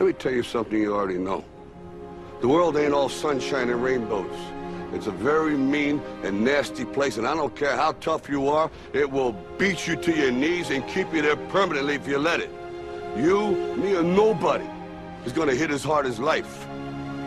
me tell you something you already know. The world ain't all sunshine and rainbows. It's a very mean and nasty place, and I don't care how tough you are, it will beat you to your knees and keep you there permanently if you let it. You, me, or nobody is gonna hit as hard as life.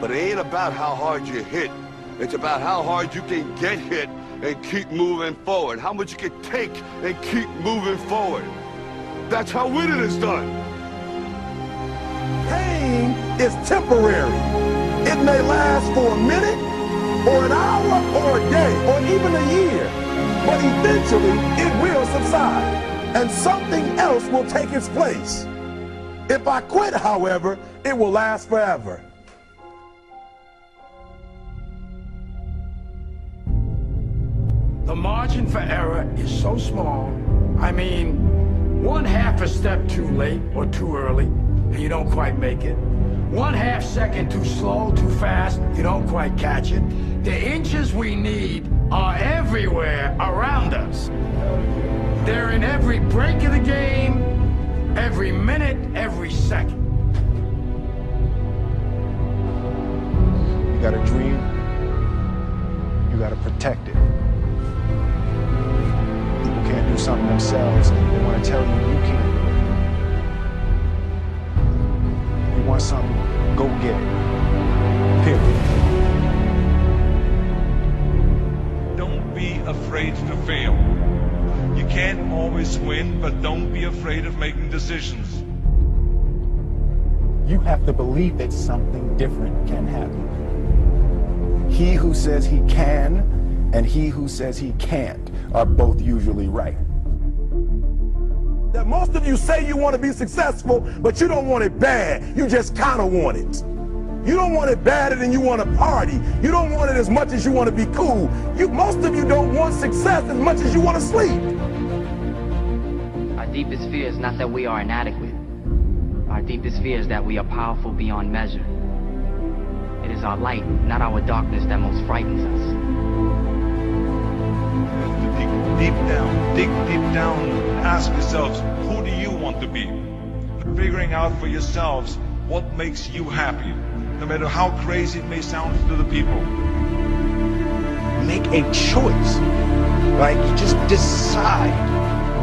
But it ain't about how hard you hit. It's about how hard you can get hit and keep moving forward. How much you can take and keep moving forward. That's how winning is done. Pain is temporary. It may last for a minute, or an hour, or a day, or even a year. But eventually, it will subside, and something else will take its place. If I quit, however, it will last forever. The margin for error is so small. I mean, 1/2 a step too late or too early, and you don't quite make it. 1/2 second too slow, too fast, you don't quite catch it. The inches we need are everywhere around us. They're in every break of the game, every minute, every second. You got a dream, you got to protect it. People can't do something themselves, they want to tell you you can't do it. You want something, go get it. Period. Don't be afraid to fail. You can't always win, but don't be afraid of making decisions. You have to believe that something different can happen. He who says he can and he who says he can't are both usually right. That most of you say you want to be successful, but you don't want it bad. You just kind of want it. You don't want it badder than you want to party. You don't want it as much as you want to be cool. Most of you don't want success as much as you want to sleep. Our deepest fear is not that we are inadequate. Our deepest fear is that we are powerful beyond measure. It is our light, not our darkness, that most frightens us. Dig deep down, ask yourselves, who do you want to be? Figuring out for yourselves what makes you happy, no matter how crazy it may sound to the people. Make a choice, right? You just decide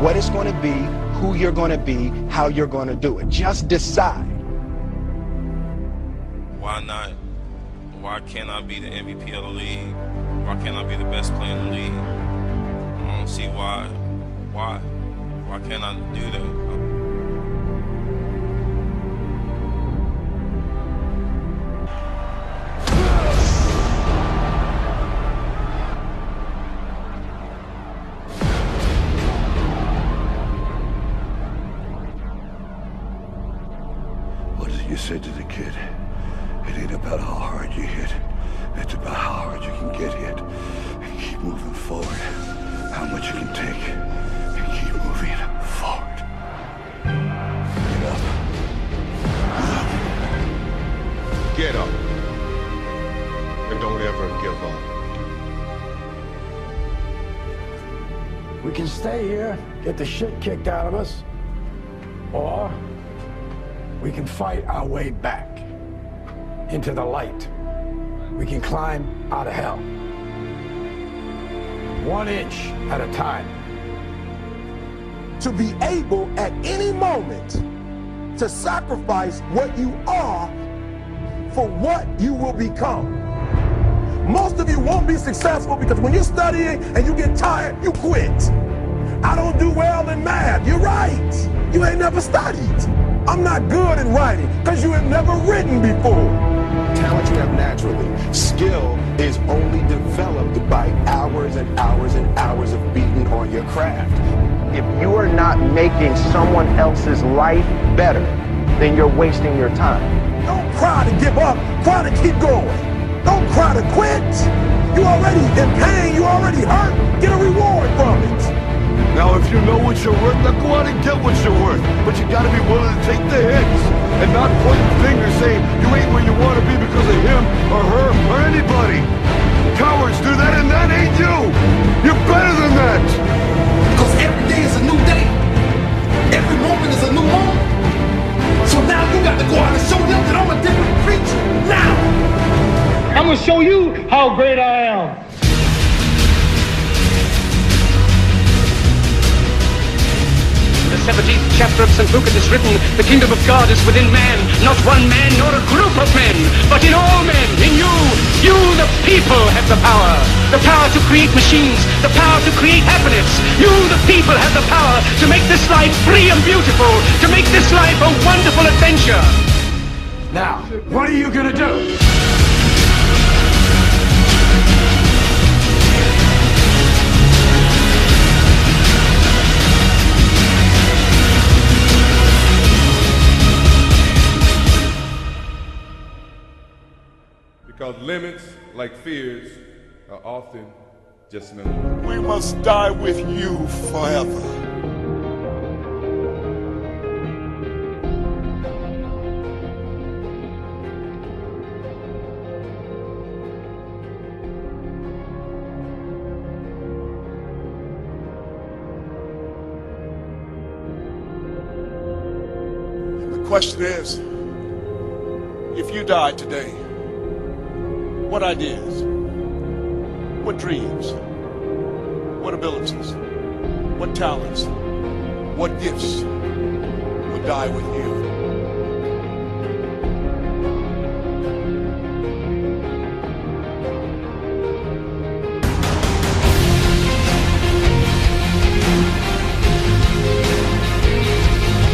what it's going to be, who you're going to be, how you're going to do it. Just decide. Why not? Why can't I be the MVP of the league? Why can't I be the best player in the league? I don't see why. Why can't I do that? What is it you said to the kid? It ain't about how hard you hit. It's about how hard you can get hit and keep moving forward. How much you can take and keep moving forward. Get up. Get up. And don't ever give up. We can stay here, get the shit kicked out of us, or we can fight our way back into the light. We can climb out of hell. 1 inch at a time. To be able at any moment to sacrifice what you are for what you will become. Most of you won't be successful because when you're studying and you get tired, you quit. I don't do well in math. You're right. You ain't never studied. I'm not good in writing because you have never written before. Talent you have naturally. Skill is only developed by hours and hours and hours of beating on your craft. If you are not making someone else's life better, then you're wasting your time. Don't cry to give up. Cry to keep going. Don't cry to quit. You already in pain. You already hurt. Get a reward from it. Now, if you know what you're worth, now go out and get what you're worth. But you gotta be willing to take the hits and not point fingers saying you ain't where you want to be because of him or her or anybody. Cowards do that, and that ain't you. You're better than that. Because every day is a new day. Every moment is a new moment. So now you got to go out and show them show you how great I am. The 17th chapter of St. Luke it is written, the kingdom of God is within man, not one man nor a group of men, but in all men, in you. You, the people, have the power to create machines, the power to create happiness. You, the people, have the power to make this life free and beautiful, to make this life a wonderful adventure. Now, what are you gonna do? Because limits, like fears, are often just memories. We must die with you forever. The question is, if you died today, what ideas, what dreams, what abilities, what talents, what gifts would die with you?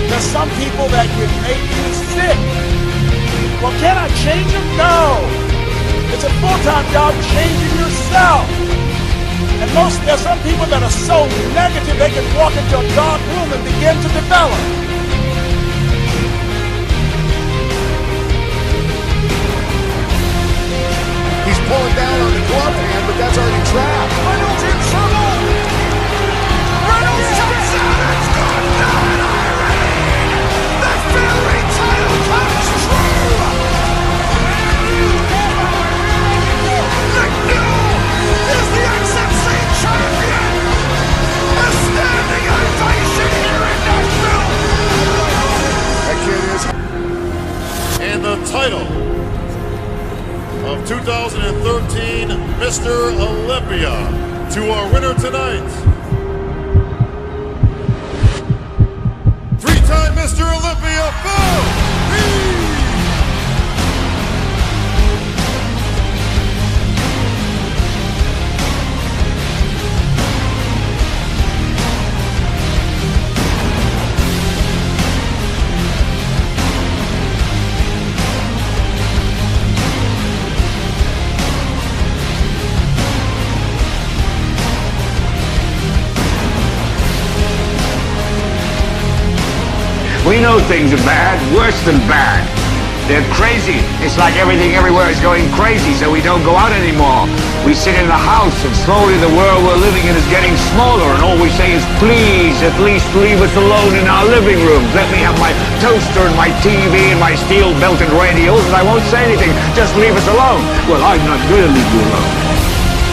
There's some people that can make you sick. Well, can I change them? No. It's a full-time job changing yourself. And there's some people that are so negative they can walk into a dark room and begin to develop. He's pulling down on the glove hand, but that's already trapped. Reynolds in trouble! Reynolds comes out! It's gone down already! The fairy tale comes true! Is the XFC champion! A standing ovation here in Nashville! That kid is. And the title of 2013 Mr. Olympia to our winner tonight, three-time Mr. Olympia, Pirvu! We know things are bad, worse than bad. They're crazy. It's like everything everywhere is going crazy, so we don't go out anymore. We sit in the house, and slowly the world we're living in is getting smaller, and all we say is, please, at least leave us alone in our living rooms. Let me have my toaster and my TV and my steel-belted radios, and I won't say anything. Just leave us alone. Well, I'm not going to leave you alone.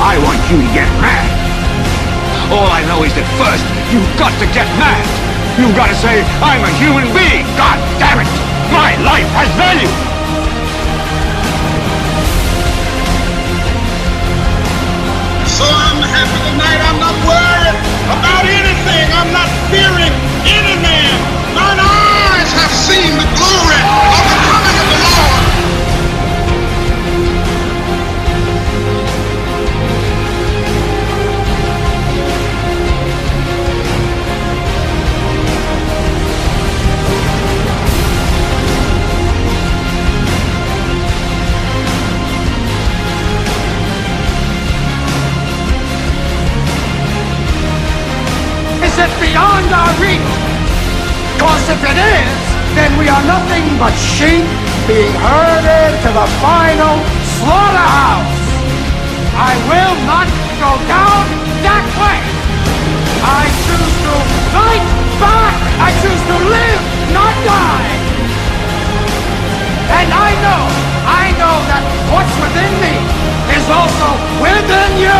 I want you to get mad. All I know is that first, you've got to get mad. You've got to say, I'm a human being. God damn it. My life has value. So I'm happy tonight. I'm not worried about anything. I'm not fearing any man. Mine eyes have seen the glory of the coming of the Lord. Is it beyond our reach? Because if it is, then we are nothing but sheep being herded to the final slaughterhouse. I will not go down that way. I choose to fight back. I choose to live, not die. And I know that what's within me is also within you.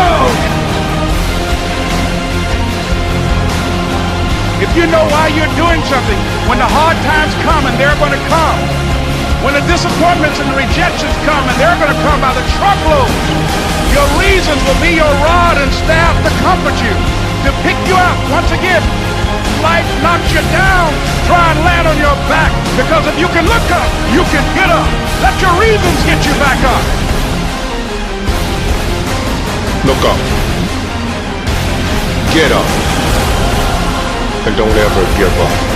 If you know why you're doing something, when the hard times come, and they're going to come, When the disappointments and the rejections come, and they're going to come by the truckload, your reasons will be your rod and staff to comfort you, to pick you up. Once again, life knocks you down, try and land on your back, because if you can look up, you can get up. Let your reasons get you back up. Look up. Get up. And don't ever give up.